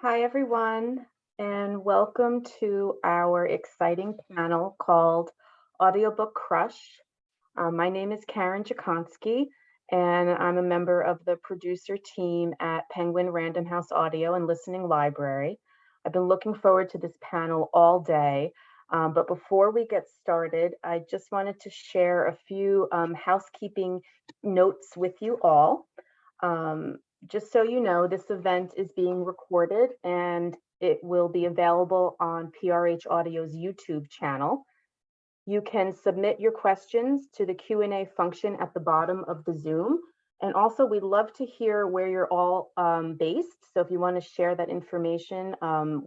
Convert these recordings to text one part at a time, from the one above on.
Hi, everyone, and welcome to our exciting panel called Audiobook Crush. My name is Karen Dziekonski, and I'm a member of the producer team at Penguin Random House Audio and Listening Library. I've been looking forward to this panel all day, but before we get started, I just wanted to share a few housekeeping notes with you all. Just so you know, this event is being recorded and it will be available on PRH Audio's YouTube channel. You can submit your questions to the Q&A function at the bottom of the Zoom. And also, we'd love to hear where you're all based. So if you want to share that information,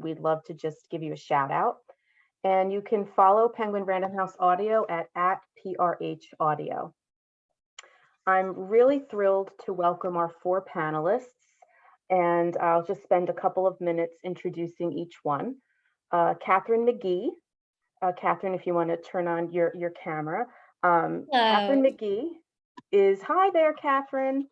we'd love to just give you a shout out. And you can follow Penguin Random House Audio at PRH Audio. I'm really thrilled to welcome our four panelists, and I'll just spend a couple of minutes introducing each one. Katharine McGee. Katharine, if you want to turn on your camera. Katharine McGee is, hi there, Katharine.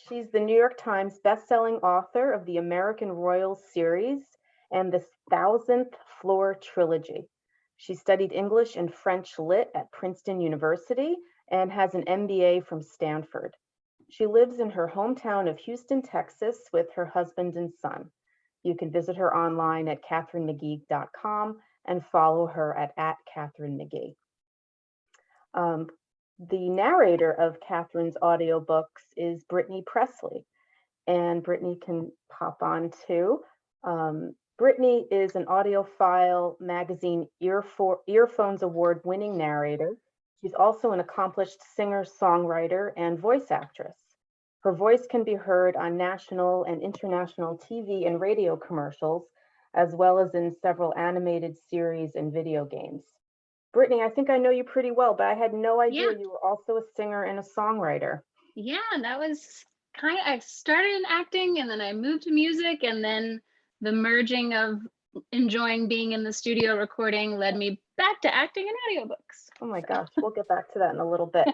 She's the New York Times bestselling author of the American Royals series and the 1000th Floor trilogy. She studied English and French Lit at Princeton University and has an MBA from Stanford. She lives in her hometown of Houston, Texas with her husband and son. You can visit her online at katharinemcgee.com and follow her at Katharine McGee. The narrator of Katharine's audiobooks is Brittany Pressley, and Brittany can pop on too. Brittany is an audiophile magazine Earphones Award-winning narrator. She's also an accomplished singer, songwriter, and voice actress. Her voice can be heard on national and international TV and radio commercials, as well as in several animated series and video games. Brittany, I think I know you pretty well, but I had no idea you were also a singer and a songwriter. Yeah, that was I started in acting and then I moved to music, and then the merging of enjoying being in the studio recording led me back to acting and audiobooks. Oh my gosh, we'll get back to that in a little bit.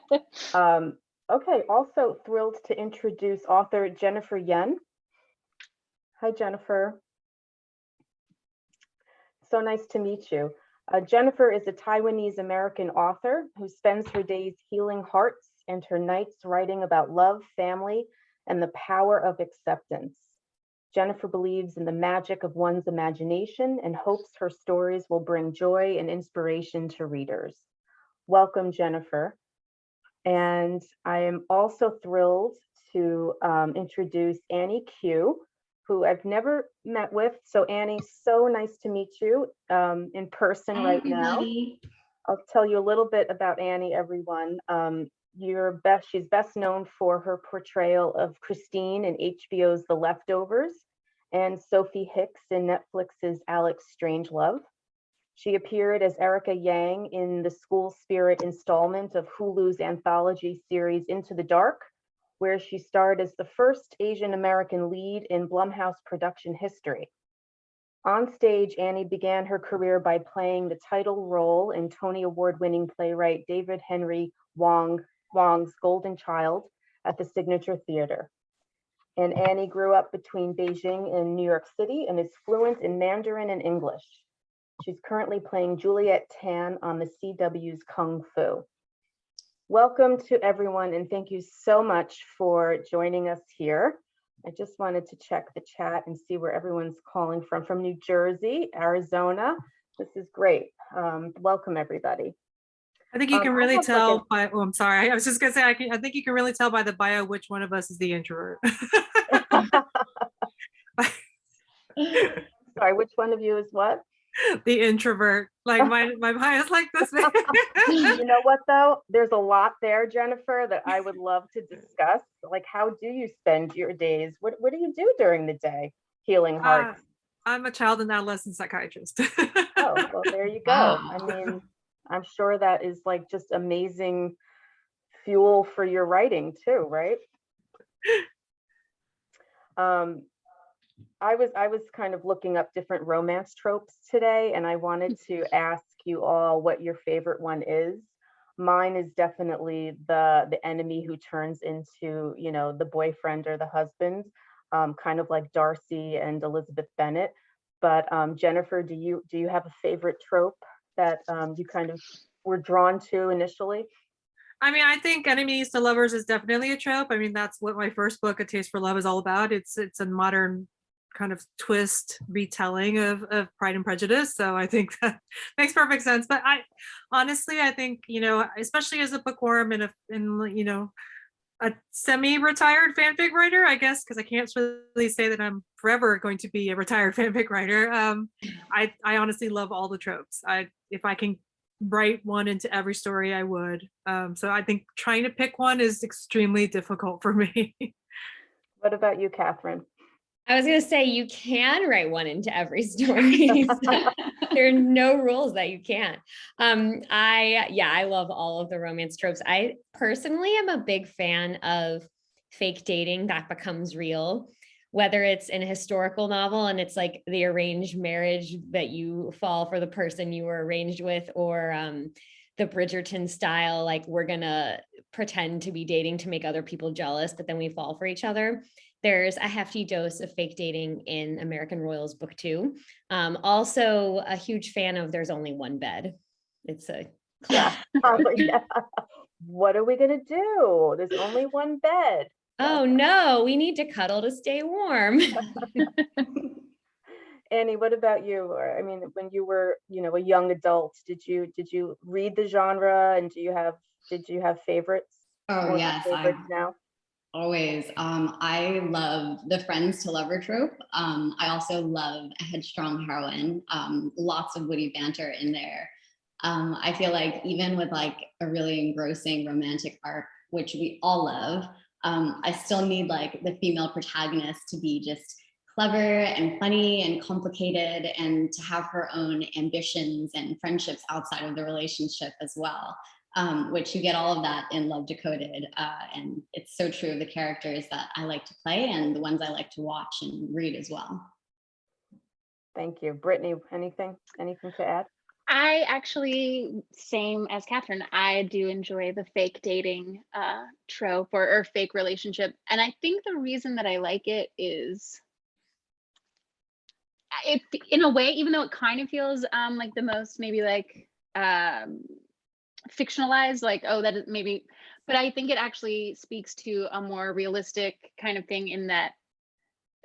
Okay, also thrilled to introduce author Jennifer Yen. Hi, Jennifer. So nice to meet you. Jennifer is a Taiwanese American author who spends her days healing hearts and her nights writing about love, family, and the power of acceptance. Jennifer believes in the magic of one's imagination and hopes her stories will bring joy and inspiration to readers. Welcome, Jennifer. And I am also thrilled to introduce Annie Q, who I've never met with. So Annie, so nice to meet you in person right now. I'll tell you a little bit about Annie, everyone. She's best known for her portrayal of Christine in HBO's The Leftovers and Sophie Hicks in Netflix's Alex Strangelove. She appeared as Erica Yang in the School Spirit installment of Hulu's anthology series Into the Dark, where she starred as the first Asian American lead in Blumhouse production history. On stage, Annie began her career by playing the title role in Tony Award-winning playwright David Henry Wong's Golden Child at the Signature Theater. And Annie grew up between Beijing and New York City and is fluent in Mandarin and English. She's currently playing Juliet Tan on the CW's Kung Fu. Welcome to everyone, and thank you so much for joining us here. I just wanted to check the chat and see where everyone's calling from New Jersey, Arizona. This is great. Welcome, everybody. I think you can really tell by, I'm sorry, I was just gonna say, I think you can really tell by the bio which one of us is the introvert. Sorry, which one of you is what? The introvert. Like my bio is like this. You know what though? There's a lot there, Jennifer, that I would love to discuss. Like, how do you spend your days? What do you do during the day? Healing hearts. I'm a child and adolescent psychiatrist. Oh, well, there you go. I mean, I'm sure that is like just amazing fuel for your writing too, right? I was kind of looking up different romance tropes today, and I wanted to ask you all what your favorite one is. Mine is definitely the enemy who turns into, you know, the boyfriend or the husband. kind of like Darcy and Elizabeth Bennet. But Jennifer, do you have a favorite trope that you kind of were drawn to initially? I mean, I think enemies to lovers is definitely a trope. I mean, that's what my first book, A Taste for Love, is all about. It's a modern kind of twist retelling of Pride and Prejudice. So I think that makes perfect sense. But I honestly, I think, especially as a bookworm and a semi-retired fanfic writer, I guess, because I can't really say that I'm forever going to be a retired fanfic writer. I honestly love all the tropes. If I can write one into every story, I would. So I think trying to pick one is extremely difficult for me. What about you, Catherine? I was going to say, you can write one into every story. There are no rules that you can't. I love all of the romance tropes. I personally am a big fan of fake dating that becomes real, whether it's in a historical novel and it's like the arranged marriage that you fall for the person you were arranged with, or the Bridgerton style, like we're going to pretend to be dating to make other people jealous, but then we fall for each other. There's a hefty dose of fake dating in American Royals book 2. Also a huge fan of There's Only One Bed. It's a yeah. What are we gonna do? There's only one bed. Oh no, we need to cuddle to stay warm. Annie, what about you? I mean, when you were, a young adult, did you read the genre, and did you have favorites? Oh yes, favorites now. Always. I love the friends to lover trope. I also love a headstrong heroine. Lots of witty banter in there. I feel like even with like a really engrossing romantic arc, which we all love, I still need like the female protagonist to be just clever and funny and complicated, and to have her own ambitions and friendships outside of the relationship as well. Which you get all of that in Love, Decoded. And it's so true of the characters that I like to play and the ones I like to watch and read as well. Thank you. Brittany, anything to add? I actually, same as Catherine, I do enjoy the fake dating trope or fake relationship. And I think the reason that I like it is, in a way, even though it kind of feels like the most maybe like fictionalized, like, oh, that is maybe, but I think it actually speaks to a more realistic kind of thing, in that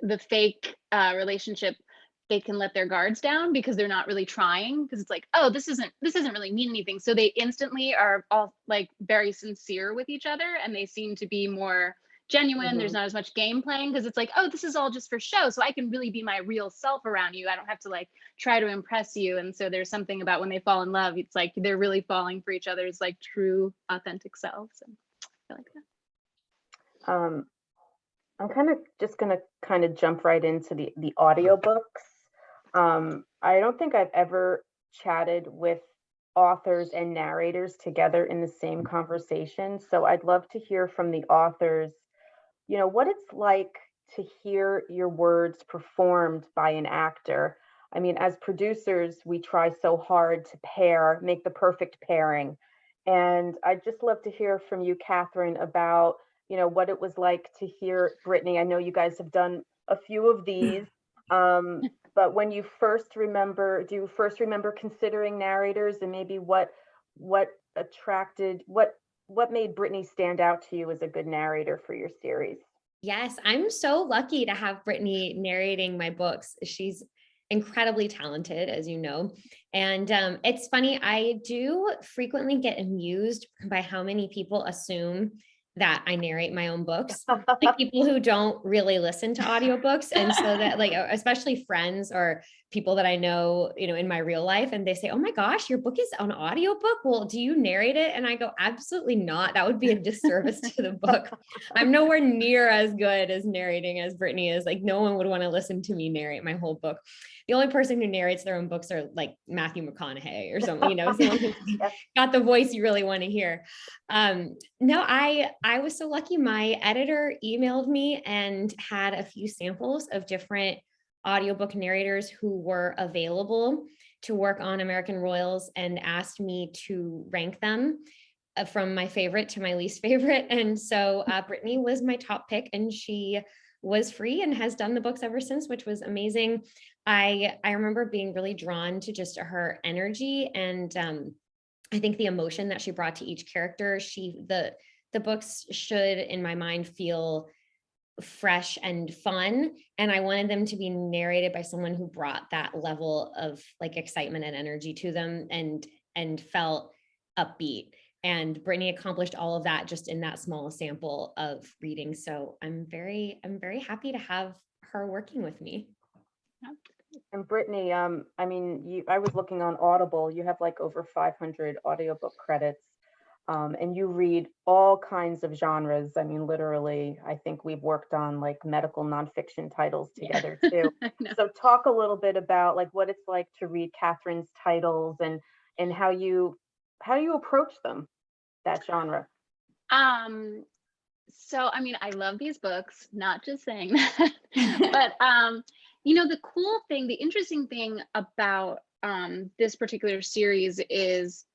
the fake relationship, they can let their guards down because they're not really trying, because it's like, oh, this doesn't really mean anything, so they instantly are all like very sincere with each other, and they seem to be more genuine. There's not as much game playing, because it's like, oh, this is all just for show, so I can really be my real self around you. I don't have to like try to impress you. And so there's something about when they fall in love, it's like they're really falling for each other's like true authentic selves, and I like that. I'm kind of just gonna jump right into the audiobooks. I don't think I've ever chatted with authors and narrators together in the same conversation, so I'd love to hear from the authors, what it's like to hear your words performed by an actor. I mean, as producers, we try so hard to make the perfect pairing. And I'd just love to hear from you, Catherine, about, what it was like to hear Brittany. I know you guys have done a few of these, but when you do you first remember considering narrators, and maybe what made Brittany stand out to you as a good narrator for your series? Yes, I'm so lucky to have Brittany narrating my books. She's incredibly talented, as you know. And it's funny, I do frequently get amused by how many people assume that I narrate my own books, like people who don't really listen to audiobooks. And so that, like, especially friends or people that I know, in my real life, and they say, oh my gosh, your book is an audiobook. Well, do you narrate it? And I go, absolutely not. That would be a disservice to the book. I'm nowhere near as good as narrating as Brittany is. Like, no one would want to listen to me narrate my whole book. The only person who narrates their own books are like Matthew McConaughey or something, someone who's got the voice you really want to hear. No, I was so lucky. My editor emailed me and had a few samples of different audiobook narrators who were available to work on American Royals, and asked me to rank them from my favorite to my least favorite. And so Brittany was my top pick, and she was free and has done the books ever since, which was amazing. I remember being really drawn to just her energy, and I think the emotion that she brought to each character. The books should, in my mind, feel fresh and fun, and I wanted them to be narrated by someone who brought that level of like excitement and energy to them, and felt upbeat. And Brittany accomplished all of that just in that small sample of reading. So I'm very happy to have her working with me. And Brittany, I mean, I was looking on Audible. You have like over 500 audiobook credits, and you read all kinds of genres. I mean, literally, I think we've worked on like medical nonfiction titles together too. I know. So talk a little bit about like what it's like to read Katharine's titles, and how you approach them, that genre. So I mean, I love these books, not just saying that, but you know, the interesting thing about this particular series is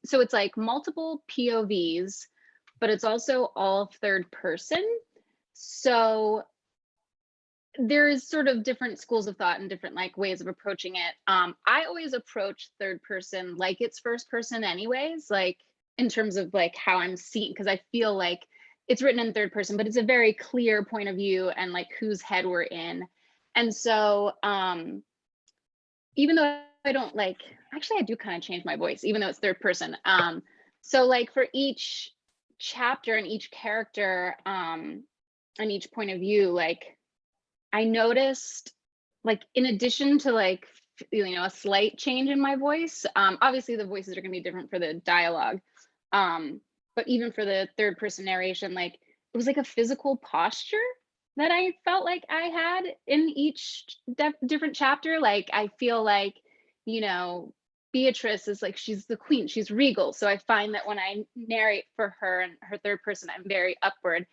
so it's like multiple POVs, but it's also all third person. So there is sort of different schools of thought and different like ways of approaching it. I always approach third person like it's first person anyways, like in terms of like how I'm seeing, because I feel like it's written in third person, but it's a very clear point of view and like whose head we're in. And so even though I don't like, actually I do kind of change my voice, even though it's third person. So like for each chapter and each character and each point of view, like I noticed, like, in addition to like, you know, a slight change in my voice, obviously the voices are gonna be different for the dialogue. But even for the third person narration, like it was like a physical posture that I felt like I had in each different chapter. Like I feel like, you know, Beatrice is like, she's the queen, she's regal. So I find that when I narrate for her and her third person, I'm very upward.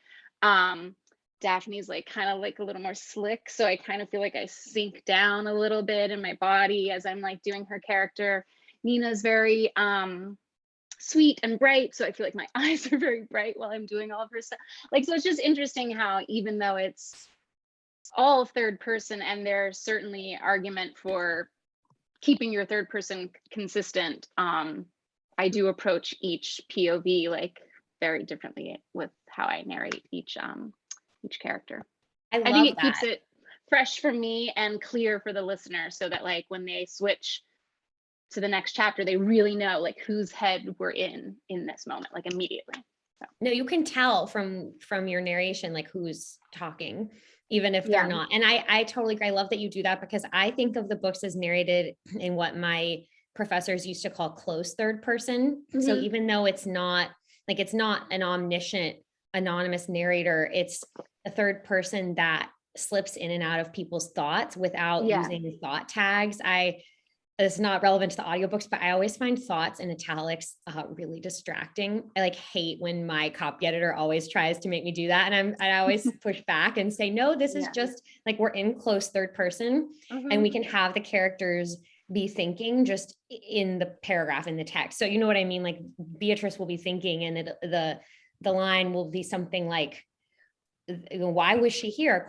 Daphne's like kind of like a little more slick. So I kind of feel like I sink down a little bit in my body as I'm like doing her character. Nina's very sweet and bright. So I feel like my eyes are very bright while I'm doing all of her stuff. Like, so it's just interesting how even though it's all third person, and there's certainly argument for keeping your third person consistent, I do approach each POV like very differently with how I narrate each character. I think it love keeps that. it fresh for me and clear for the listener, so that like when they switch to the next chapter, they really know like whose head we're in this moment, like immediately. So. No, you can tell from your narration like who's talking, even if they're Yeah. not. And I totally agree. I love that you do that, because I think of the books as narrated in what my professors used to call close third person. So Mhm. even though it's not an omniscient anonymous narrator, it's a third person that slips in and out of people's thoughts without Yeah. using thought tags. It's not relevant to the audiobooks, but I always find thoughts in italics really distracting. I like hate when my copy editor always tries to make me do that. And I always push back and say, no, this is Yeah. just like, we're in close third person, and we can have the characters be thinking just in the paragraph in the text. So you know what I mean? Like Beatrice will be thinking, and the line will be something like, why was she here? ?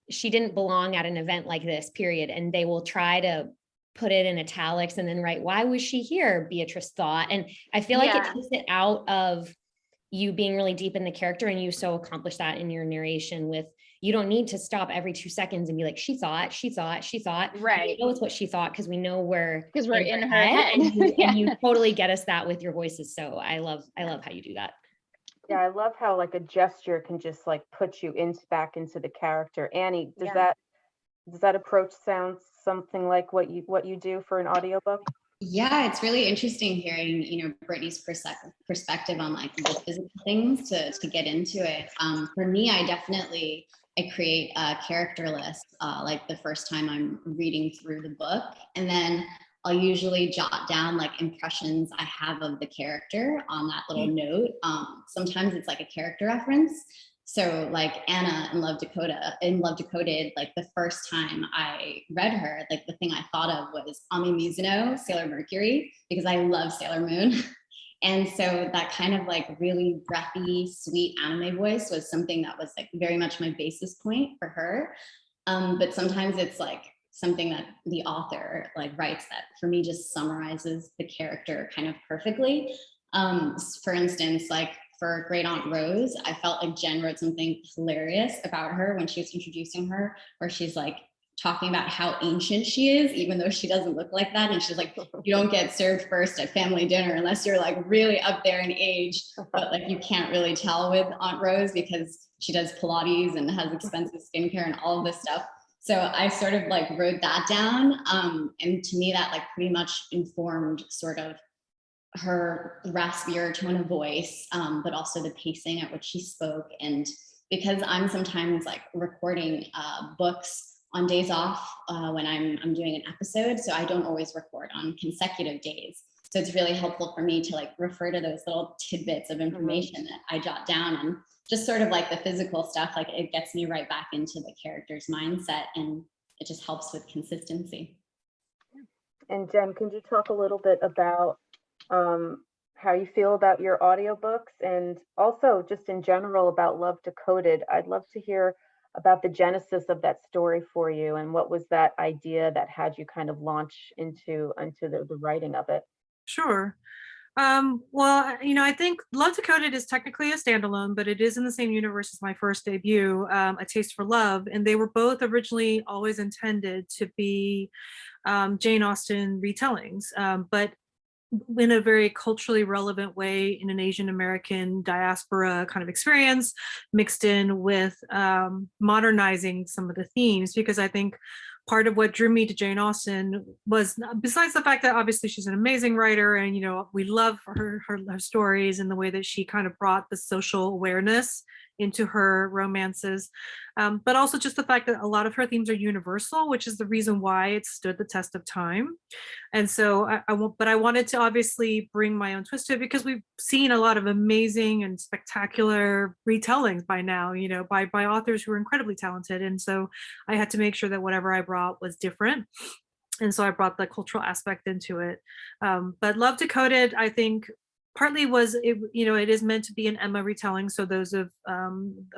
She didn't belong at an event like this, period. And they will try to put it in italics and then write, why was she here? Beatrice thought. And I feel like it takes it out of you being really deep in the character, and you so accomplish that in your narration with, you don't need to stop every 2 seconds and be like, she thought. Right. We know it's what she thought, because we know because we're in her head. And you totally get us that with your voices. So I love how you do that. Yeah, I love how like a gesture can just like put you back into the character. Annie, does that approach sound something like what you do for an audiobook? Yeah, it's really interesting hearing, you know, Brittany's perspective on like the physical things to get into it. For me, I create a character list like the first time I'm reading through the book, and then I'll usually jot down like impressions I have of the character on that little note. Sometimes it's like a character reference. So like Anna in Love Decoded, like the first time I read her, like the thing I thought of was Ami Mizuno, Sailor Mercury, because I love Sailor Moon. And so that kind of like really breathy, sweet anime voice was something that was like very much my basis point for her. But sometimes it's like something that the author like writes that for me just summarizes the character kind of perfectly. For instance, like for Great Aunt Rose, I felt like Jen wrote something hilarious about her when she was introducing her, where she's like talking about how ancient she is, even though she doesn't look like that. And she's like, you don't get served first at family dinner unless you're like really up there in age. But like you can't really tell with Aunt Rose because she does Pilates and has expensive skincare and all of this stuff. So I sort of like wrote that down. And to me, that like pretty much informed sort of her raspier tone of voice, but also the pacing at which she spoke. And because I'm sometimes like recording books on days off when I'm doing an episode, so I don't always record on consecutive days. So it's really helpful for me to like refer to those little tidbits of information that I jot down, and just sort of like the physical stuff, like it gets me right back into the character's mindset, and it just helps with consistency. And Jen, can you talk a little bit about how you feel about your audiobooks, and also just in general about Love Decoded? I'd love to hear about the genesis of that story for you, and what was that idea that had you kind of launch into the writing of it? Sure. Well, I think Love Decoded is technically a standalone, but it is in the same universe as my first debut, A Taste for Love, and they were both originally always intended to be Jane Austen retellings, but in a very culturally relevant way, in an Asian American diaspora kind of experience, mixed in with modernizing some of the themes, because I think part of what drew me to Jane Austen was, besides the fact that obviously she's an amazing writer, and we love her stories and the way that she kind of brought the social awareness into her romances, but also just the fact that a lot of her themes are universal, which is the reason why it stood the test of time. And so I wanted to obviously bring my own twist to it, because we've seen a lot of amazing and spectacular retellings by now, by authors who are incredibly talented. And so I had to make sure that whatever I brought was different. And so I brought the cultural aspect into it. But Love Decoded, I think, partly was it, it is meant to be an Emma retelling. So those of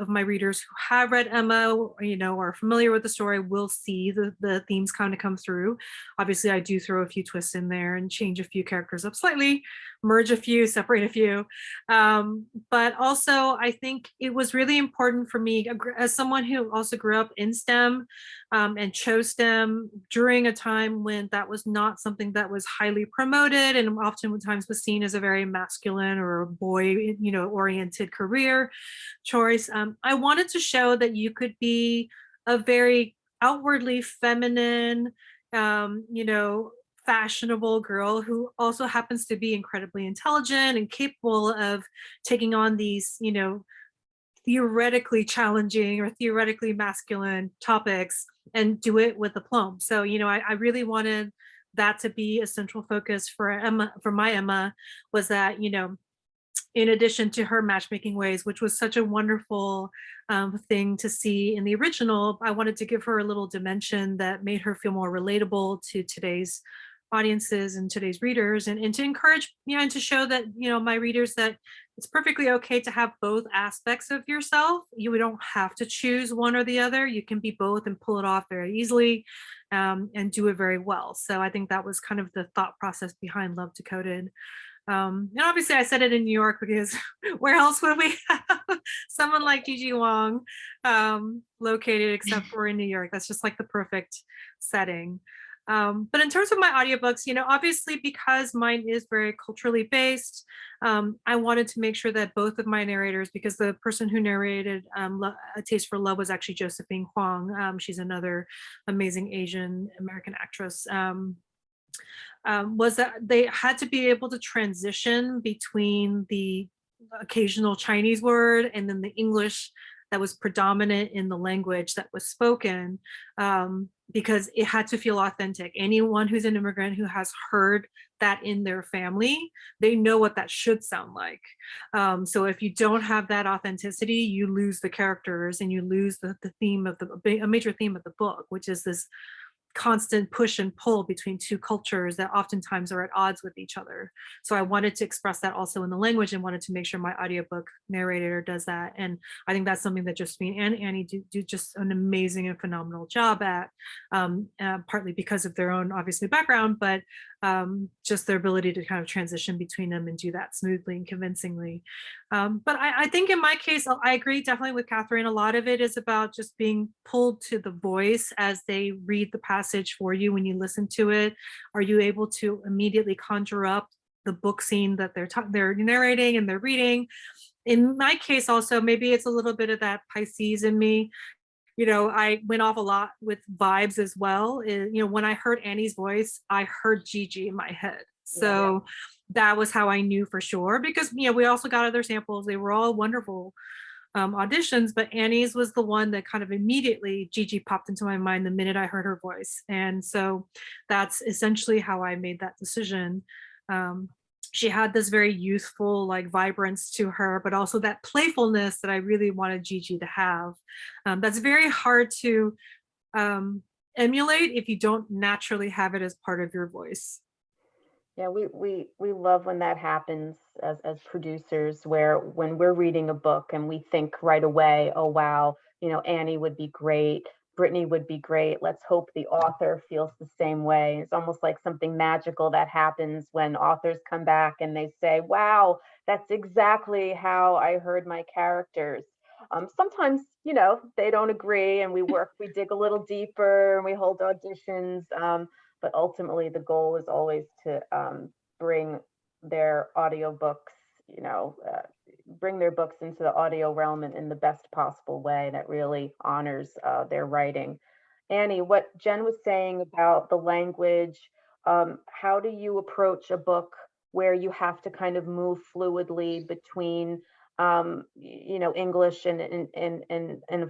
my readers who have read Emma, are familiar with the story, will see the themes kind of come through. Obviously, I do throw a few twists in there and change a few characters up slightly, merge a few, separate a few. But also, I think it was really important for me, as someone who also grew up in STEM and chose STEM during a time when that was not something that was highly promoted, and oftentimes was seen as a very masculine or a boy, oriented career choice. I wanted to show that you could be a very outwardly feminine, fashionable girl who also happens to be incredibly intelligent and capable of taking on these, theoretically challenging or theoretically masculine topics, and do it with aplomb. So, I really wanted that to be a central focus for Emma, for my Emma, was that, in addition to her matchmaking ways, which was such a wonderful thing to see in the original, I wanted to give her a little dimension that made her feel more relatable to today's audiences and today's readers, and to encourage, and to show that, my readers, that it's perfectly okay to have both aspects of yourself. You don't have to choose one or the other. You can be both and pull it off very easily, and do it very well. So I think that was kind of the thought process behind Love Decoded. And obviously I said it in New York because where else would we have someone like Gigi Wong located except for in New York? That's just like the perfect setting. But in terms of my audiobooks, obviously because mine is very culturally based, I wanted to make sure that both of my narrators, because the person who narrated A Taste for Love was actually Josephine Huang. She's another amazing Asian American actress. Was that they had to be able to transition between the occasional Chinese word and then the English that was predominant in the language that was spoken, because it had to feel authentic. Anyone who's an immigrant who has heard that in their family, they know what that should sound like. So if you don't have that authenticity, you lose the characters and you lose the theme of a major theme of the book, which is this constant push and pull between two cultures that oftentimes are at odds with each other. So I wanted to express that also in the language and wanted to make sure my audiobook narrator does that. And I think that's something that Josephine and Annie do just an amazing and phenomenal job at, partly because of their own obviously background, but just their ability to kind of transition between them and do that smoothly and convincingly. But I think in my case, I agree definitely with Katharine. A lot of it is about just being pulled to the voice as they read the passage for you when you listen to it. Are you able to immediately conjure up the book scene that they're narrating and they're reading? In my case also, maybe it's a little bit of that Pisces in me. I went off a lot with vibes as well. When I heard Annie's voice, I heard Gigi in my head. So that was how I knew for sure, because, we also got other samples. They were all wonderful auditions, but Annie's was the one that kind of immediately Gigi popped into my mind the minute I heard her voice. And so that's essentially how I made that decision. She had this very youthful, like, vibrance to her, but also that playfulness that I really wanted Gigi to have. That's very hard to emulate if you don't naturally have it as part of your voice. Yeah, we love when that happens as producers, where when we're reading a book and we think right away, oh wow, Annie would be great, Brittany would be great. Let's hope the author feels the same way. It's almost like something magical that happens when authors come back and they say, wow, that's exactly how I heard my characters. Sometimes, they don't agree, and we dig a little deeper and we hold auditions. But ultimately, the goal is always to bring their audiobooks, bring their books into the audio realm in the best possible way that really honors their writing. Annie, what Jen was saying about the language, how do you approach a book where you have to kind of move fluidly between English and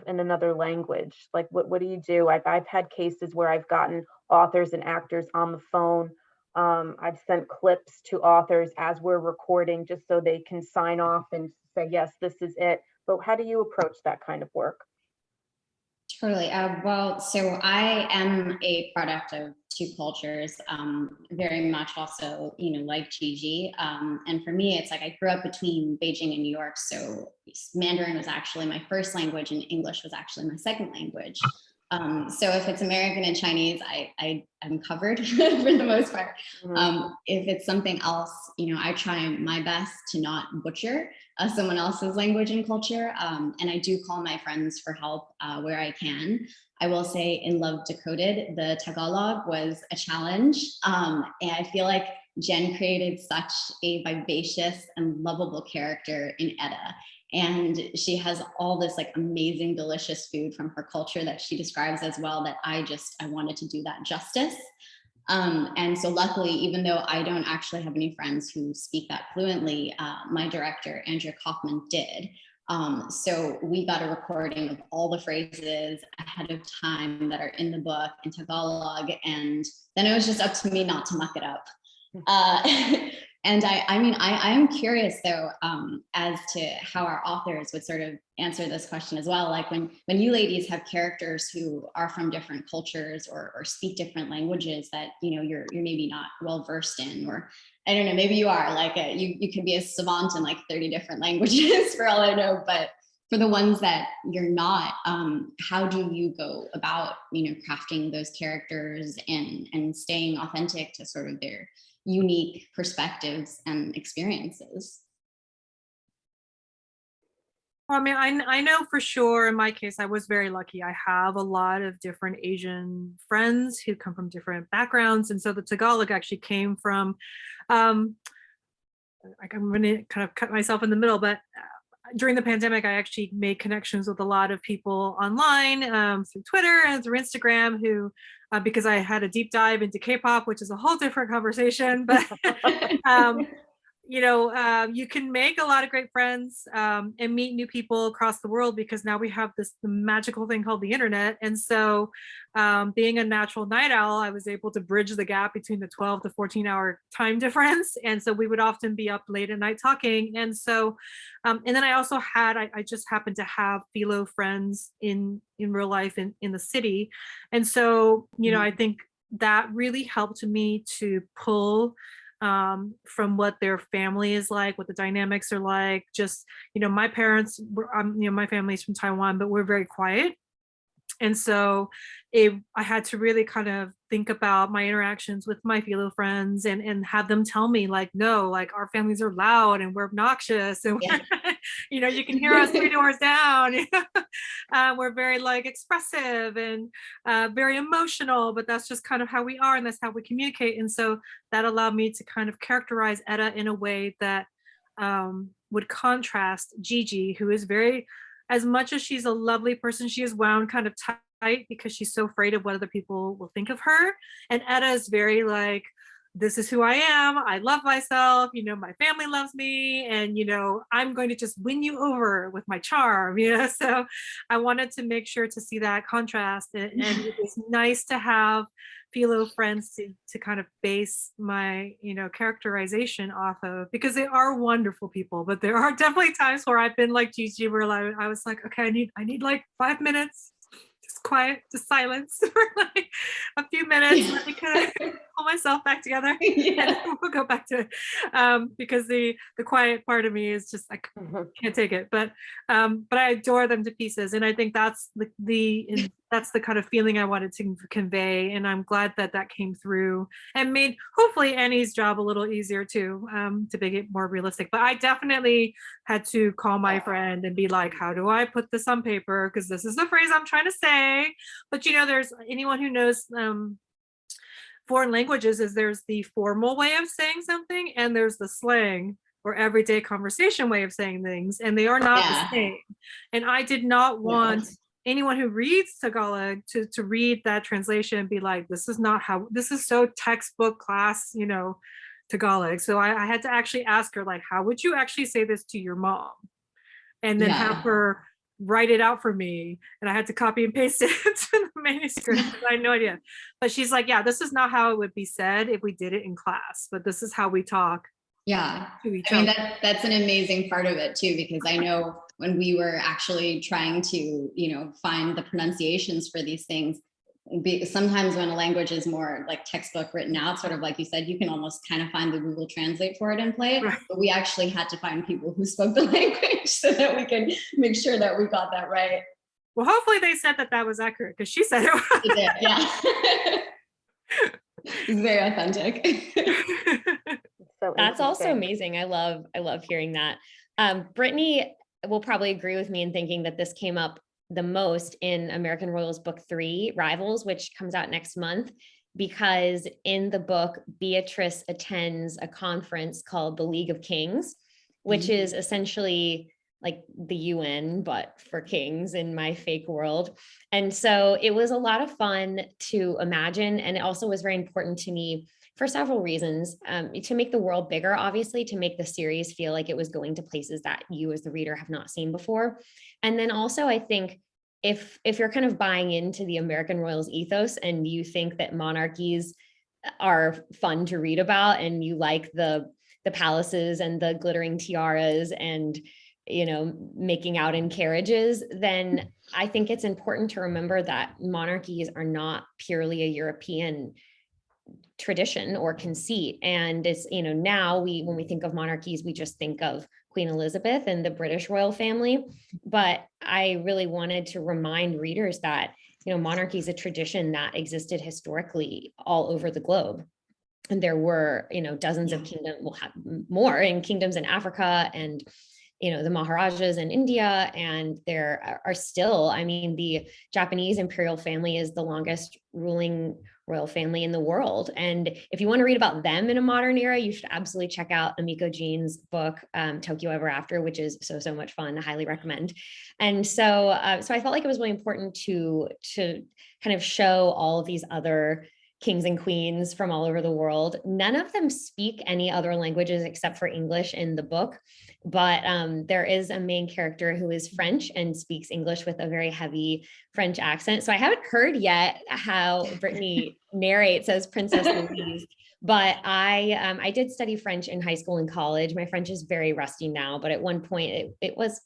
another language? Like, what do you do? I've had cases where I've gotten authors and actors on the phone. I've sent clips to authors as we're recording just so they can sign off and say, yes, this is it. But how do you approach that kind of work? Totally. Well, so I am a product of two cultures, very much also, like Gigi. And for me, it's like I grew up between Beijing and New York. So Mandarin was actually my first language and English was actually my second language. So if it's American and Chinese, I'm covered for the most part. If it's something else, I try my best to not butcher someone else's language and culture. And I do call my friends for help where I can. I will say in Love Decoded, the Tagalog was a challenge. And I feel like Jen created such a vivacious and lovable character in Etta. And she has all this like amazing, delicious food from her culture that she describes as well, that I wanted to do that justice. And so luckily, even though I don't actually have any friends who speak that fluently, my director, Andrea Kaufman, did. So we got a recording of all the phrases ahead of time that are in the book in Tagalog. And then it was just up to me not to muck it up. And I am curious though, as to how our authors would sort of answer this question as well. Like when you ladies have characters who are from different cultures or speak different languages that, you're maybe not well versed in, or I don't know, maybe you are like, you could be a savant in like 30 different languages for all I know, but for the ones that you're not, how do you go about, crafting those characters and staying authentic to sort of their unique perspectives and experiences? Well, I mean, I know for sure in my case, I was very lucky. I have a lot of different Asian friends who come from different backgrounds. And so the Tagalog actually came from, I'm going to kind of cut myself in the middle, but during the pandemic, I actually made connections with a lot of people online through Twitter and through Instagram who, because I had a deep dive into K-pop, which is a whole different conversation, but you can make a lot of great friends and meet new people across the world, because now we have the magical thing called the internet. And so being a natural night owl, I was able to bridge the gap between the 12 to 14-hour time difference. And so we would often be up late at night talking. And so, and then I also I just happened to have philo friends in real life in the city. And so, I think that really helped me to pull from what their family is like, what the dynamics are like. Just, my parents were, my family's from Taiwan, but we're very quiet. And so I had to really kind of think about my interactions with my philo friends and have them tell me like, no, like our families are loud and we're obnoxious and we're, you can hear us 3 doors down. We're very like expressive and very emotional, but that's just kind of how we are and that's how we communicate. And so that allowed me to kind of characterize Etta in a way that would contrast Gigi, who is very, as much as she's a lovely person, she is wound kind of tight because she's so afraid of what other people will think of her. And Etta is very like, this is who I am. I love myself. My family loves me. And, I'm going to just win you over with my charm. So I wanted to make sure to see that contrast. And it was nice to have philo friends to kind of base my, characterization off of, because they are wonderful people. But there are definitely times where I've been like Gigi, where I was like, okay, I need like 5 minutes. Just quiet, just silence for like a few minutes. Let me kind of pull myself back together. And we'll go back to it. Because the quiet part of me is just like, can't take it. But I adore them to pieces. And I think that's that's the kind of feeling I wanted to convey. And I'm glad that came through and made hopefully Annie's job a little easier too, to make it more realistic. But I definitely had to call my friend and be like, how do I put this on paper? Because this is the phrase I'm trying to say. But there's anyone who knows foreign languages, there's the formal way of saying something and there's the slang or everyday conversation way of saying things, and they are not the same. And I did not want anyone who reads Tagalog to read that translation and be like, this is so textbook class, Tagalog. So I had to actually ask her, like, how would you actually say this to your mom? And then have her write it out for me. And I had to copy and paste it into the manuscript. I had no idea. But she's like, yeah, this is not how it would be said if we did it in class, but this is how we talk. To each other. That's an amazing part of it too, because I know when we were actually trying to, find the pronunciations for these things, sometimes when a language is more like textbook written out, sort of like you said, you can almost kind of find the Google Translate for it and play it. Right. But we actually had to find people who spoke the language so that we could make sure that we got that right. Well, hopefully they said that was accurate, because she said it was. She did, yeah. It's very authentic. So that's also amazing. I love hearing that. Brittany will probably agree with me in thinking that this came up the most in American Royals book 3, Rivals, which comes out next month, because in the book, Beatrice attends a conference called the League of Kings, which is essentially like the UN, but for kings in my fake world. And so it was a lot of fun to imagine. And it also was very important to me for several reasons, to make the world bigger, obviously, to make the series feel like it was going to places that you as the reader have not seen before. And then also, I think if you're kind of buying into the American Royals ethos and you think that monarchies are fun to read about and you like the palaces and the glittering tiaras and making out in carriages, then I think it's important to remember that monarchies are not purely a European tradition or conceit. And it's, now when we think of monarchies, we just think of Queen Elizabeth and the British royal family. But I really wanted to remind readers that, monarchy is a tradition that existed historically all over the globe. And there were, dozens of kingdoms, we'll have more in kingdoms in Africa and the Maharajas in India, and there are still, the Japanese imperial family is the longest ruling royal family in the world. And if you want to read about them in a modern era, you should absolutely check out Amiko Jean's book, Tokyo Ever After, which is so much fun. I highly recommend. And so I felt like it was really important to kind of show all of these other kings and queens from all over the world. None of them speak any other languages except for English in the book. But there is a main character who is French and speaks English with a very heavy French accent. So I haven't heard yet how Brittany narrates as Princess Louise. But I did study French in high school and college. My French is very rusty now, but at one point it was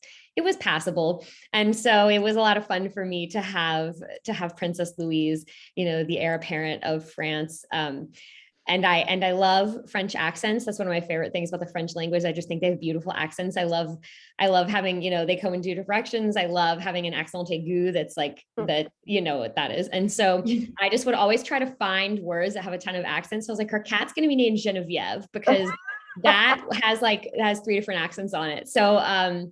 passable. And so it was a lot of fun for me to have Princess Louise, the heir apparent of France. And I love French accents. That's one of my favorite things about the French language. I just think they have beautiful accents. I love having, they come in two directions. I love having an accent aigu that's like that, what that is. And so I just would always try to find words that have a ton of accents. So I was like, her cat's going to be named Genevieve because that has 3 different accents on it. So I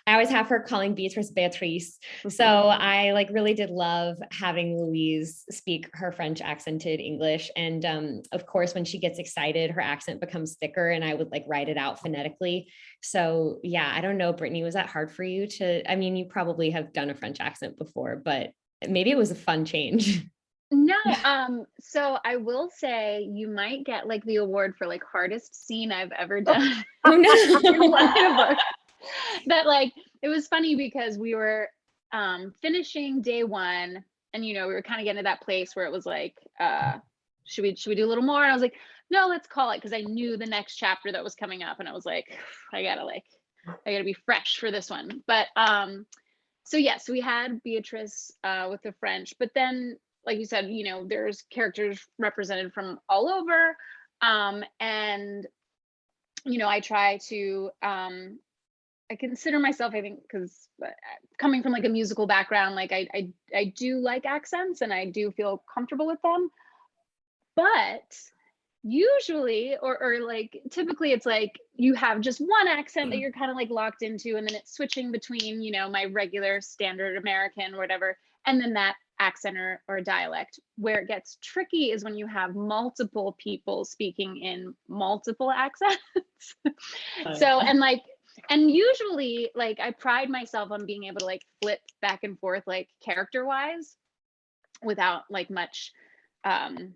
always have her calling Beatrice. So I really did love having Louise speak her French accented English. And of course, when she gets excited, her accent becomes thicker and I would write it out phonetically. So yeah, I don't know, Brittany, was that hard for you you probably have done a French accent before, but maybe it was a fun change. No, so I will say you might get the award for hardest scene I've ever done. Oh no. That it was funny because we were finishing day 1 and we were kind of getting to that place where it was should we do a little more? And I was like, no, let's call it, because I knew the next chapter that was coming up and I was like, I gotta be fresh for this one. But so yes, we had Beatrice with the French, but then like you said, there's characters represented from all over. And, I try to, I consider myself, I think, because coming from a musical background, I do like accents and I do feel comfortable with them. But usually, or typically it's you have just one accent that you're kind of locked into, and then it's switching between, my regular standard American or whatever, and then that accent or dialect. Where it gets tricky is when you have multiple people speaking in multiple accents. So, and usually I pride myself on being able to flip back and forth character wise without much to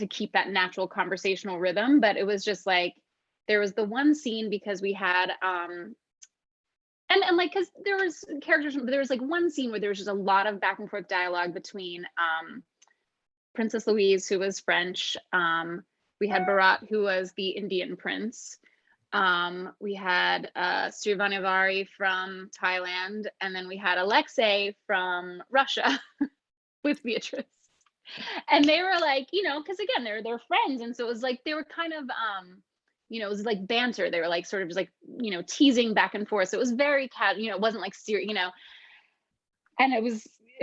keep that natural conversational rhythm. But it was just there was the one scene because we had and because there was characters, there was one scene where there was just a lot of back and forth dialogue between Princess Louise, who was French. We had Bharat, who was the Indian prince. We had Srivanivari from Thailand, and then we had Alexei from Russia with Beatrice. And they were because again, they're friends, and so it was they were kind of it was banter. They were sort of just teasing back and forth. So it was very casual, it wasn't serious, and it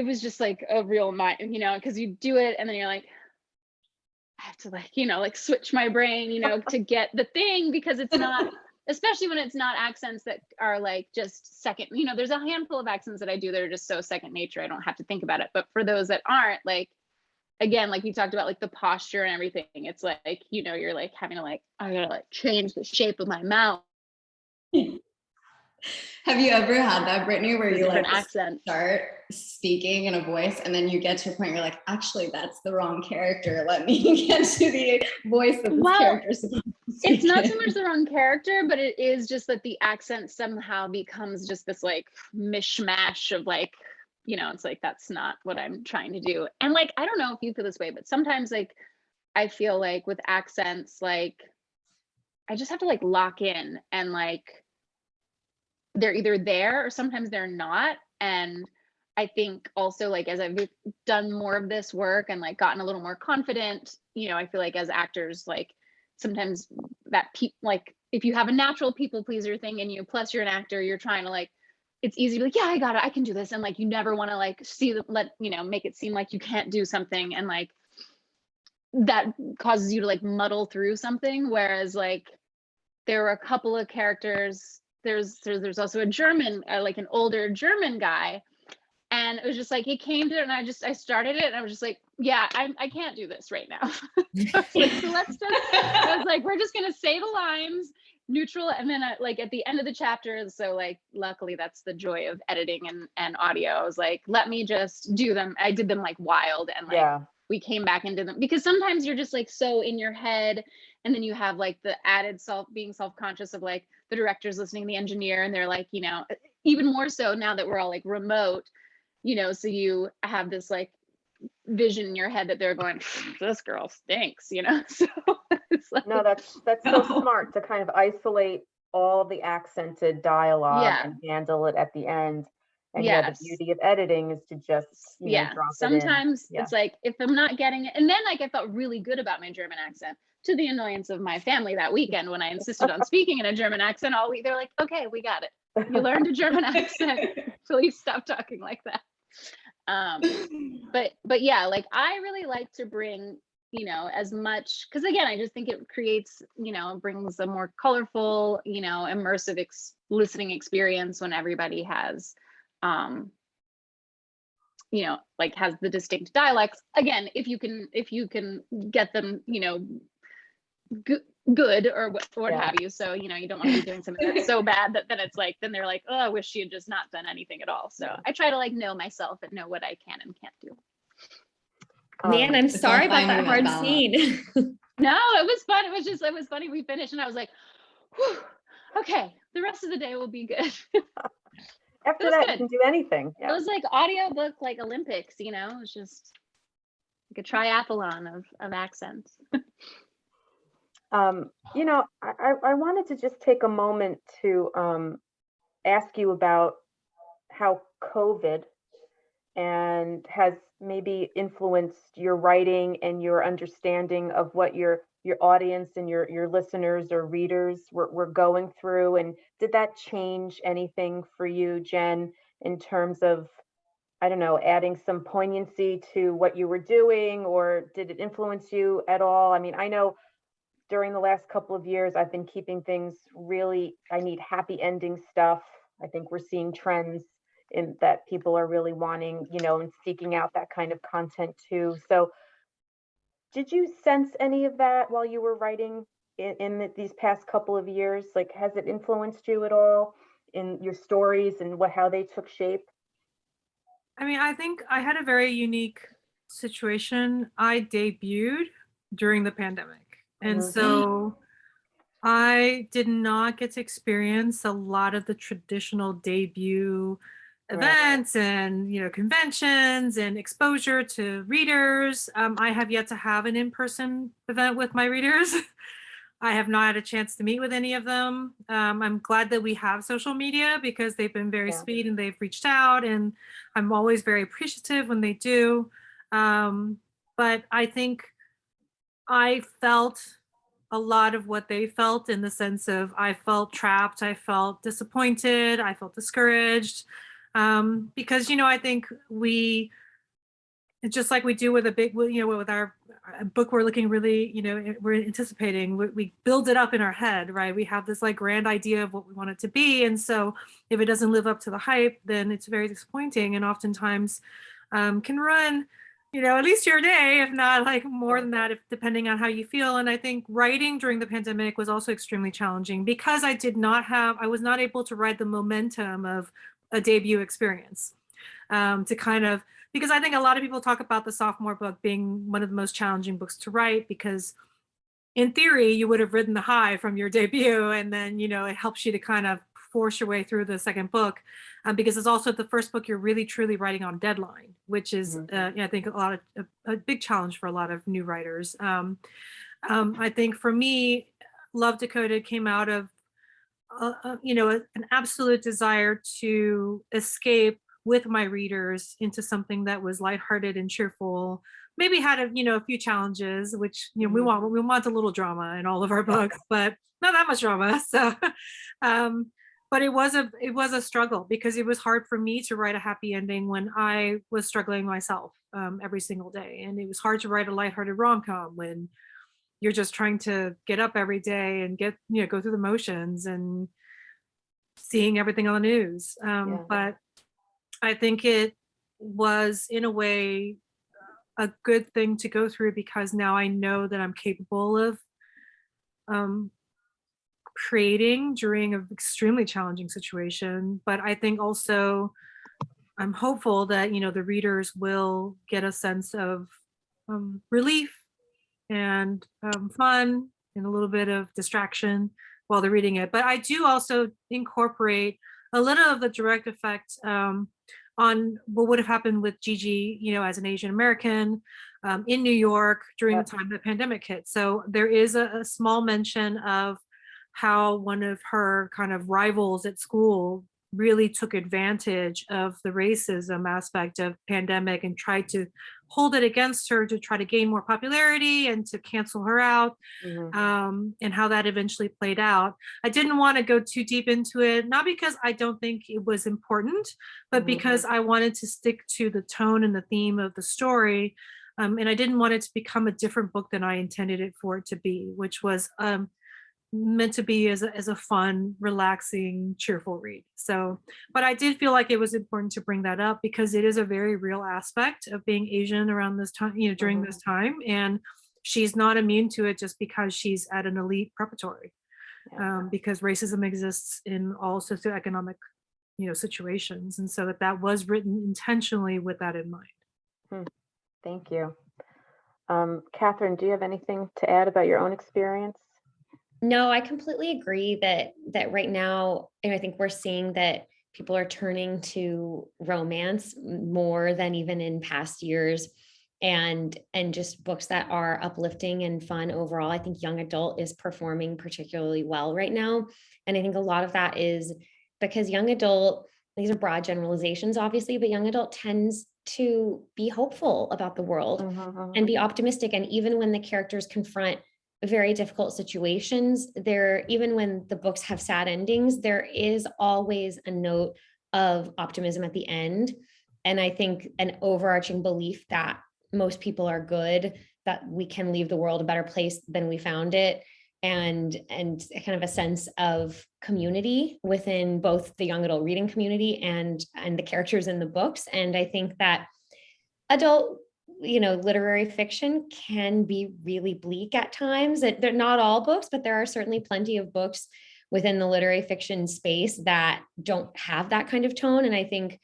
was just a real mind, because you do it and then you're I have to switch my brain, to get the thing, because it's not, especially when it's not accents that are just second, there's a handful of accents that I do that are just so second nature, I don't have to think about it. But for those that aren't, again, we talked about the posture and everything, it's you're having to I gotta change the shape of my mouth. Have you ever had that, Brittany, where you accent start speaking in a voice and then you get to a point where you're actually that's the wrong character, let me get to the voice of this character. It's not so much the wrong character, but it is just that the accent somehow becomes just this mishmash of it's that's not what I'm trying to do. And I don't know if you feel this way, but sometimes I feel with accents, I just have to lock in, and they're either there or sometimes they're not. And I think also as I've done more of this work and gotten a little more confident, I feel as actors, sometimes that if you have a natural people pleaser thing in you, plus you're an actor, you're trying to it's easy to be yeah, I got it, I can do this. And you never want to make it seem like you can't do something. And that causes you to muddle through something. Whereas there were a couple of characters, there's also a German, an older German guy. And it was just he came to it and I started it and I was just yeah, I can't do this right now. So let's just, I was we're just going to say the lines neutral. And then at the end of the chapter, so luckily that's the joy of editing and audio. I was let me just do them. I did them wild and we came back into them, because sometimes you're just like so in your head, and then you have like the added being self-conscious of like the director's listening, the engineer, and they're like, you know, even more so now that we're all like remote, you know, so you have this like vision in your head that they're going, this girl stinks, you know. So it's like, No, that's so smart to kind of isolate all the accented dialogue yeah, and handle it at the end. And yeah, the yes, beauty of editing is to just, you know, yeah. drop it in. Sometimes Yeah. it's like, if I'm not getting it, and then like I felt really good about my German accent, to the annoyance of my family that weekend when I insisted on speaking in a German accent all week. They're like, okay, we got it. You learned a German accent. Please stop talking like that. But yeah, like I really like to bring, you know, as much, because again, I just think it creates, you know, brings a more colorful, you know, immersive listening experience when everybody has, you know, like has the distinct dialects. Again, if you can get them, you know, good or what Yeah. have you. So, you know, you don't want to be doing something that's so bad that then it's like, then they're like, oh, I wish she had just not done anything at all. So I try to like know myself and know what I can and can't do. Man, I'm It's sorry all about fine that with hard Bella. scene. No, it was fun. It was funny. We finished and I was like, whew, okay, the rest of the day will be good. After was that, good. you can do anything. It was like audiobook, like Olympics, you know, it was just like a triathlon of accents. You know, I wanted to just take a moment to ask you about how COVID and has maybe influenced your writing and your understanding of what your audience and your listeners or readers were going through. And did that change anything for you, Jen, in terms of, I don't know, adding some poignancy to what you were doing, or did it influence you at all? I mean, I know during the last couple of years, I've been keeping things really, I need happy ending stuff. I think we're seeing trends in that people are really wanting, you know, and seeking out that kind of content too. So did you sense any of that while you were writing these past couple of years? Like, has it influenced you at all in your stories and how they took shape? I mean, I think I had a very unique situation. I debuted during the pandemic. And Mhm. so I did not get to experience a lot of the traditional debut Right. events and, you know, conventions and exposure to readers. I have yet to have an in-person event with my readers. I have not had a chance to meet with any of them. I'm glad that we have social media because they've been very Yeah. sweet and they've reached out, and I'm always very appreciative when they do. But I think I felt a lot of what they felt, in the sense of I felt trapped, I felt disappointed, I felt discouraged, because, you know, I think just like we do with a big, you know, with our book we're looking really, you know, we're anticipating, we build it up in our head, right? We have this like grand idea of what we want it to be, and so if it doesn't live up to the hype, then it's very disappointing, and oftentimes can ruin, you know, at least your day, if not like more than that, if depending on how you feel. And I think writing during the pandemic was also extremely challenging because I was not able to ride the momentum of a debut experience, to kind of, because I think a lot of people talk about the sophomore book being one of the most challenging books to write, because in theory you would have ridden the high from your debut, and then, you know, it helps you to kind of force your way through the second book, because it's also the first book you're really truly writing on deadline, which is I think a big challenge for a lot of new writers. I think for me, Love Decoded came out of you know, an absolute desire to escape with my readers into something that was lighthearted and cheerful. Maybe had a, you know, a few challenges, which, you know, we want a little drama in all of our books, but not that much drama. So, but it was a struggle, because it was hard for me to write a happy ending when I was struggling myself every single day, and it was hard to write a lighthearted rom-com when you're just trying to get up every day and get, you know, go through the motions and seeing everything on the news. But I think it was, in a way, a good thing to go through, because now I know that I'm capable of creating during an extremely challenging situation. But I think also I'm hopeful that, you know, the readers will get a sense of relief and fun and a little bit of distraction while they're reading it. But I do also incorporate a little of the direct effect on what would have happened with Gigi, as an Asian American in New York during the time the pandemic hit. So there is a small mention of how one of her kind of rivals at school really took advantage of the racism aspect of pandemic and tried to hold it against her to try to gain more popularity and to cancel her out, and how that eventually played out. I didn't want to go too deep into it, not because I don't think it was important, but because I wanted to stick to the tone and the theme of the story. And I didn't want it to become a different book than I intended it for it to be, which was meant to be as a fun, relaxing, cheerful read. So, but I did feel like it was important to bring that up because it is a very real aspect of being Asian around this time, during this time. And she's not immune to it just because she's at an elite preparatory, because racism exists in all socioeconomic, situations. And so that was written intentionally with that in mind. Thank you. Katharine, do you have anything to add about your own experience? No, I completely agree that right now, and I think we're seeing that people are turning to romance more than even in past years, and just books that are uplifting and fun overall. I think young adult is performing particularly well right now, and I think a lot of that is because young adult, these are broad generalizations obviously, but young adult tends to be hopeful about the world and be optimistic, and even when the characters confront very difficult situations, even when the books have sad endings, there is always a note of optimism at the end. And I think an overarching belief that most people are good, that we can leave the world a better place than we found it, and kind of a sense of community within both the young adult reading community and the characters in the books. And I think that adult literary fiction can be really bleak at times. They're not all books, but there are certainly plenty of books within the literary fiction space that don't have that kind of tone. And I think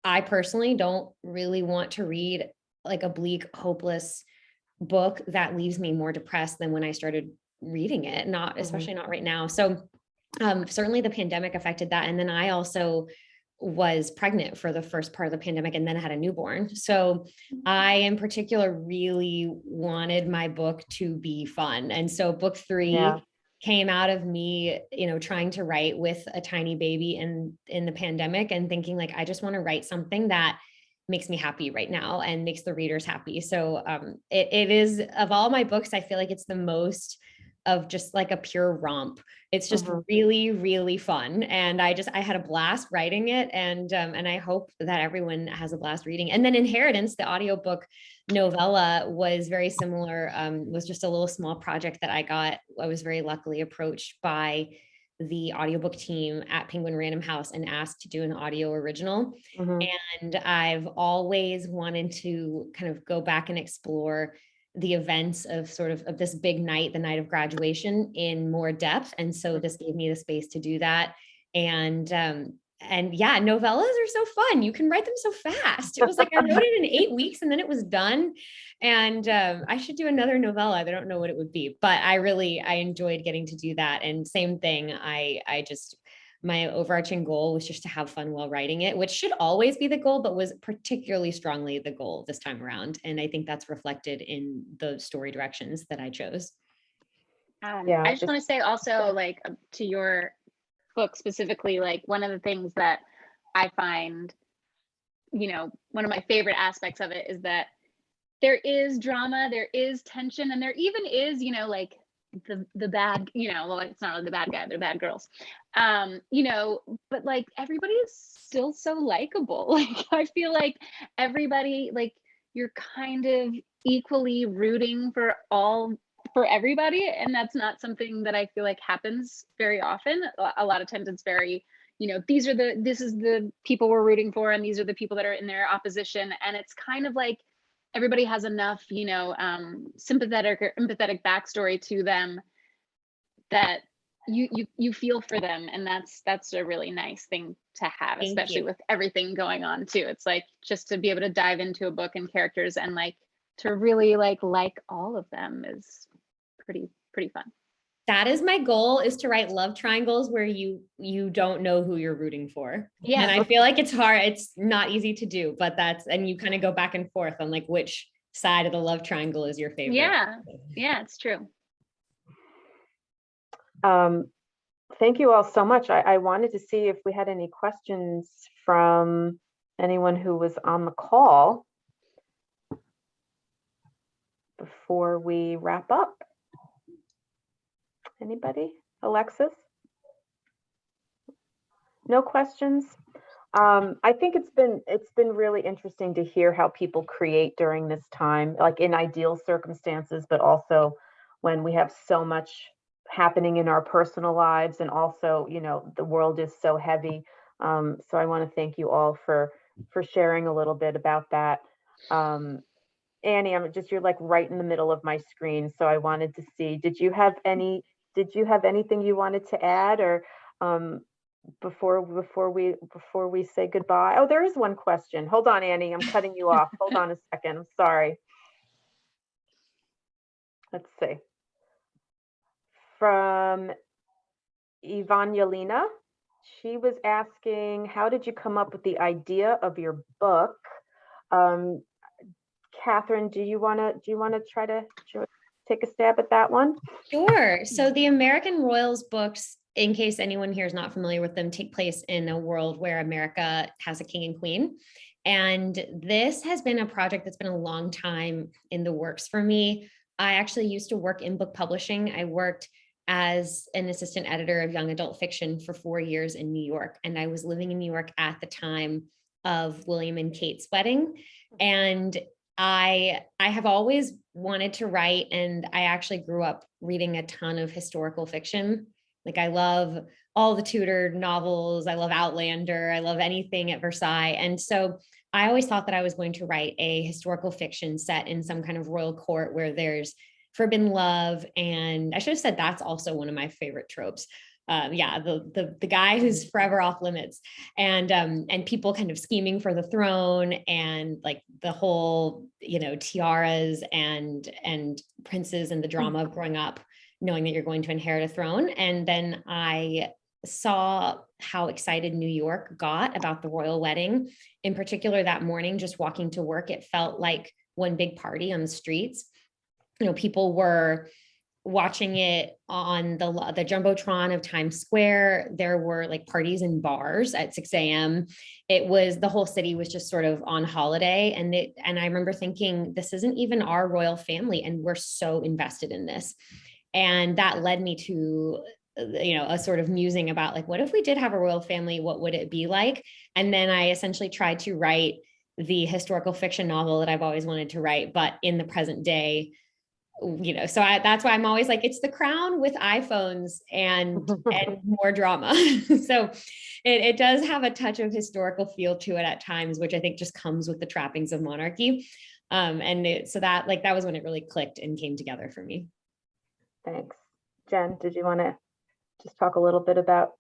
I personally don't really want to read like a bleak, hopeless book that leaves me more depressed than when I started reading it, especially not right now. So certainly the pandemic affected that. And then I also was pregnant for the first part of the pandemic and then had a newborn. So I in particular really wanted my book to be fun. And so book 3 came out of me, trying to write with a tiny baby in the pandemic and thinking like, I just want to write something that makes me happy right now and makes the readers happy. So it is, of all my books, I feel like it's the most of just like a pure romp. It's just really, really fun. And I had a blast writing it. And I hope that everyone has a blast reading. And then Inheritance, the audiobook novella, was very similar, was just a little small project that I was very luckily approached by the audiobook team at Penguin Random House and asked to do an audio original. And I've always wanted to kind of go back and explore the events of this big night, the night of graduation, in more depth. And so this gave me the space to do that. And yeah, novellas are so fun. You can write them so fast. It was like I wrote it in 8 weeks and then it was done. And I should do another novella. I don't know what it would be, but I enjoyed getting to do that. And same thing, my overarching goal was just to have fun while writing it, which should always be the goal, but was particularly strongly the goal this time around. And I think that's reflected in the story directions that I chose. I just want to say also, like, to your book specifically, like, one of the things that I find, one of my favorite aspects of it is that there is drama, there is tension, and there even is, like, the bad, well, it's not really the bad guy, they're bad girls, but like everybody is still so likable. Like I feel like everybody, like, you're kind of equally rooting for everybody, and that's not something that I feel like happens very often. A lot of times it's very, this is the people we're rooting for, and these are the people that are in their opposition, and it's kind of like everybody has enough, sympathetic or empathetic backstory to them that you feel for them. And that's a really nice thing to have, especially with everything going on too. It's like just to be able to dive into a book and characters and like to really like all of them is pretty fun. That is my goal, is to write love triangles where you don't know who you're rooting for. Yeah. And I feel like it's hard. It's not easy to do, but and you kind of go back and forth on like which side of the love triangle is your favorite. Yeah, it's true. Thank you all so much. I wanted to see if we had any questions from anyone who was on the call before we wrap up. Anybody? Alexis? No questions? I think it's been really interesting to hear how people create during this time, like in ideal circumstances, but also when we have so much happening in our personal lives, and also, you know, the world is so heavy. So I want to thank you all for sharing a little bit about that. Annie, you're like right in the middle of my screen, so I wanted to see, did you have anything you wanted to add, or before we say goodbye? Oh, there is one question. Hold on, Annie, I'm cutting you off. Hold on a second. I'm sorry. Let's see. From Evangelina, she was asking, how did you come up with the idea of your book? Katharine, do you want to try to take a stab at that one? Sure. So the American Royals books, in case anyone here is not familiar with them, take place in a world where America has a king and queen. And this has been a project that's been a long time in the works for me. I actually used to work in book publishing. I worked as an assistant editor of young adult fiction for 4 years in New York. And I was living in New York at the time of William and Kate's wedding. And I have always wanted to write, and I actually grew up reading a ton of historical fiction. Like, I love all the Tudor novels. I love Outlander. I love anything at Versailles. And so I always thought that I was going to write a historical fiction set in some kind of royal court where there's forbidden love. And I should have said that's also one of my favorite tropes. The guy who's forever off limits, and people kind of scheming for the throne, and like the whole, you know, tiaras and princes, and the drama of growing up knowing that you're going to inherit a throne. And then I saw how excited New York got about the royal wedding. In particular, that morning, just walking to work, it felt like one big party on the streets. You know, people were watching it on the Jumbotron of Times Square. There were like parties in bars at 6 a.m. It was, the whole city was just sort of on holiday. And I remember thinking, this isn't even our royal family, and we're so invested in this. And that led me to, you know, a sort of musing about like, what if we did have a royal family? What would it be like? And then I essentially tried to write the historical fiction novel that I've always wanted to write, but in the present day. You know, so that's why I'm always like, it's The Crown with iPhones and more drama. So it does have a touch of historical feel to it at times, which I think just comes with the trappings of monarchy. So that was when it really clicked and came together for me. Thanks. Jen, did you want to just talk a little bit about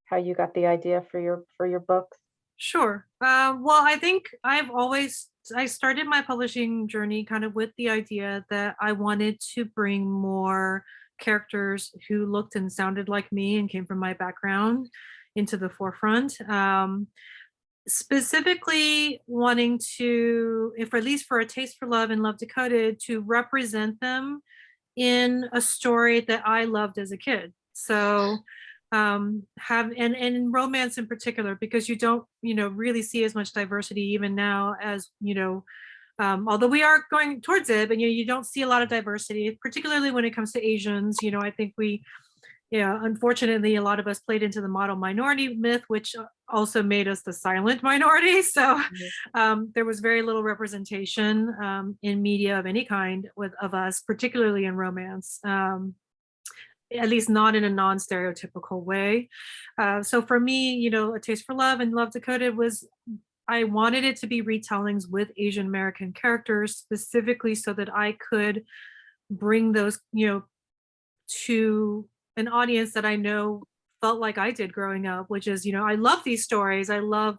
how you got the idea for your books? Sure. Well, I think I started my publishing journey kind of with the idea that I wanted to bring more characters who looked and sounded like me and came from my background into the forefront. Specifically wanting to, if at least for A Taste for Love and Love Decoded, to represent them in a story that I loved as a kid. So in romance in particular, because you don't, you know, really see as much diversity even now as, you know, although we are going towards it, but you don't see a lot of diversity, particularly when it comes to Asians. You know, I think unfortunately, a lot of us played into the model minority myth, which also made us the silent minority. So there was very little representation in media of any kind of us, particularly in romance. At least not in a non-stereotypical way. So for me, you know, A Taste for Love and Love Decoded I wanted it to be retellings with Asian American characters, specifically so that I could bring those, you know, to an audience that I know felt like I did growing up, which is, you know, I love these stories. I love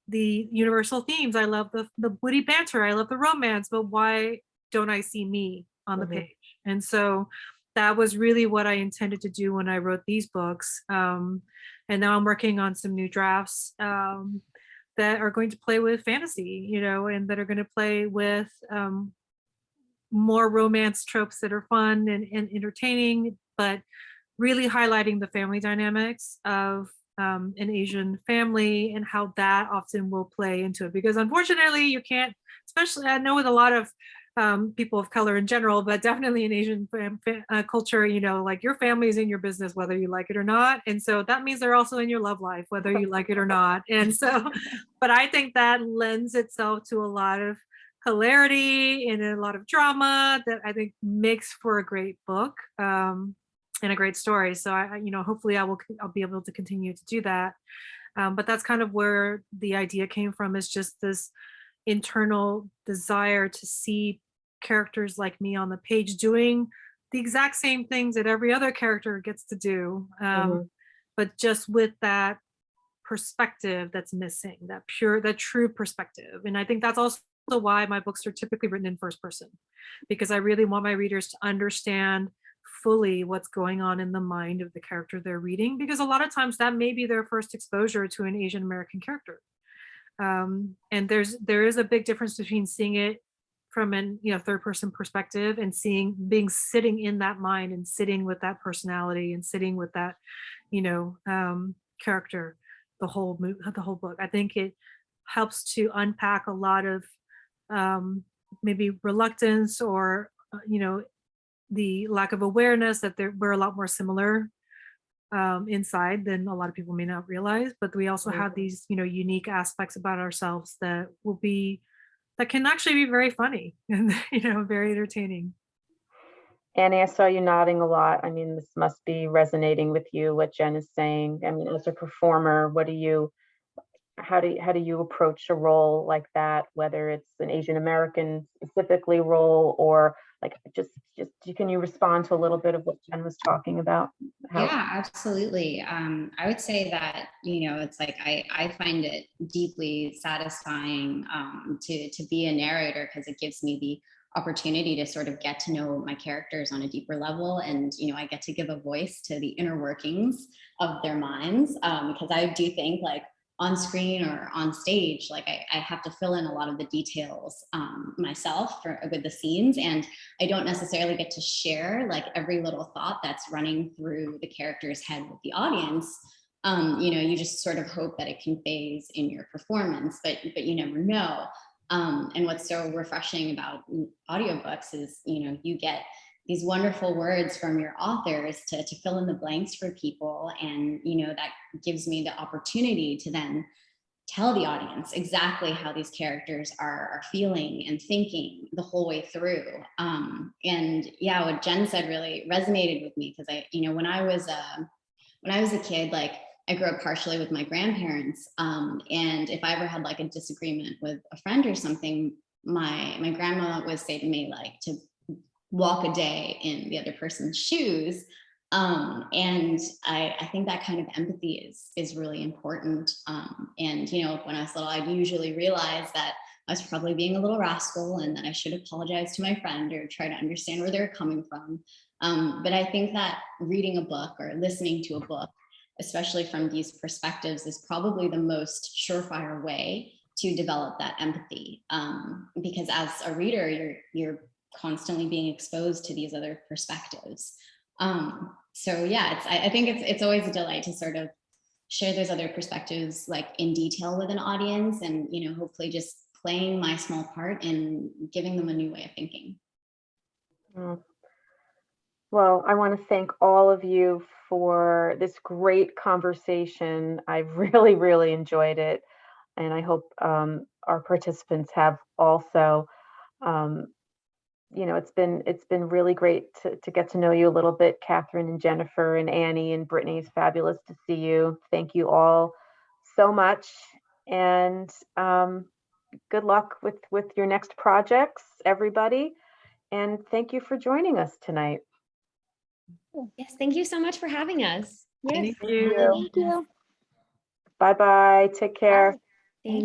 the universal themes. I love the witty banter. I love the romance, but why don't I see me on the page? And so that was really what I intended to do when I wrote these books. And now I'm working on some new drafts that are going to play with fantasy, you know, and that are going to play with more romance tropes that are fun and entertaining, but really highlighting the family dynamics of an Asian family and how that often will play into it. Because unfortunately, you can't, especially I know with a lot of people of color in general, but definitely in Asian culture, you know, like your family is in your business, whether you like it or not. And so that means they're also in your love life, whether you like it or not. And so, but I think that lends itself to a lot of hilarity and a lot of drama that I think makes for a great book and a great story. So you know, hopefully I'll be able to continue to do that. But that's kind of where the idea came from, is just this internal desire to see characters like me on the page doing the exact same things that every other character gets to do, but just with that perspective that's missing, that true perspective. And I think that's also why my books are typically written in first person, because I really want my readers to understand fully what's going on in the mind of the character they're reading, because a lot of times that may be their first exposure to an Asian American character. And there is a big difference between seeing it from an third person perspective and being sitting in that mind and sitting with that personality and sitting with that character the whole book. I think it helps to unpack a lot of maybe reluctance or the lack of awareness that we're a lot more similar inside than a lot of people may not realize. But we also have these unique aspects about ourselves that can actually be very funny and very entertaining. Annie, I saw you nodding a lot. I mean, this must be resonating with you, what Jen is saying. I mean, as a performer, how do you approach a role like that, whether it's an Asian American specifically role or like just can you respond to a little bit of what Jen was talking about? Yeah, absolutely. I would say that, it's like I find it deeply satisfying to be a narrator, because it gives me the opportunity to sort of get to know my characters on a deeper level. And, I get to give a voice to the inner workings of their minds, because I do think like on screen or on stage, like I have to fill in a lot of the details myself with the scenes, and I don't necessarily get to share like every little thought that's running through the character's head with the audience. You just sort of hope that it conveys in your performance, but you never know. And what's so refreshing about audiobooks is, you get these wonderful words from your authors to fill in the blanks for people. And, that gives me the opportunity to then tell the audience exactly how these characters are feeling and thinking the whole way through. And yeah, what Jen said really resonated with me, because when I was a kid, like I grew up partially with my grandparents. And if I ever had like a disagreement with a friend or something, my grandma would say to me, like, to walk a day in the other person's shoes. And I think that kind of empathy is really important. And, when I was little, I'd usually realize that I was probably being a little rascal and that I should apologize to my friend or try to understand where they're coming from. But I think that reading a book or listening to a book, especially from these perspectives, is probably the most surefire way to develop that empathy. Because as a reader, you're constantly being exposed to these other perspectives. So yeah, I think it's always a delight to sort of share those other perspectives like in detail with an audience, and hopefully just playing my small part in giving them a new way of thinking. Well, I want to thank all of you for this great conversation. I've really, really enjoyed it, and I hope our participants have also. It's been really great to get to know you a little bit, Katharine and Jennifer and Annie and Brittany. It's fabulous to see you. Thank you all so much, and good luck with your next projects, everybody. And thank you for joining us tonight. Yes, thank you so much for having us. Thank you. Bye-bye. Take care. Bye.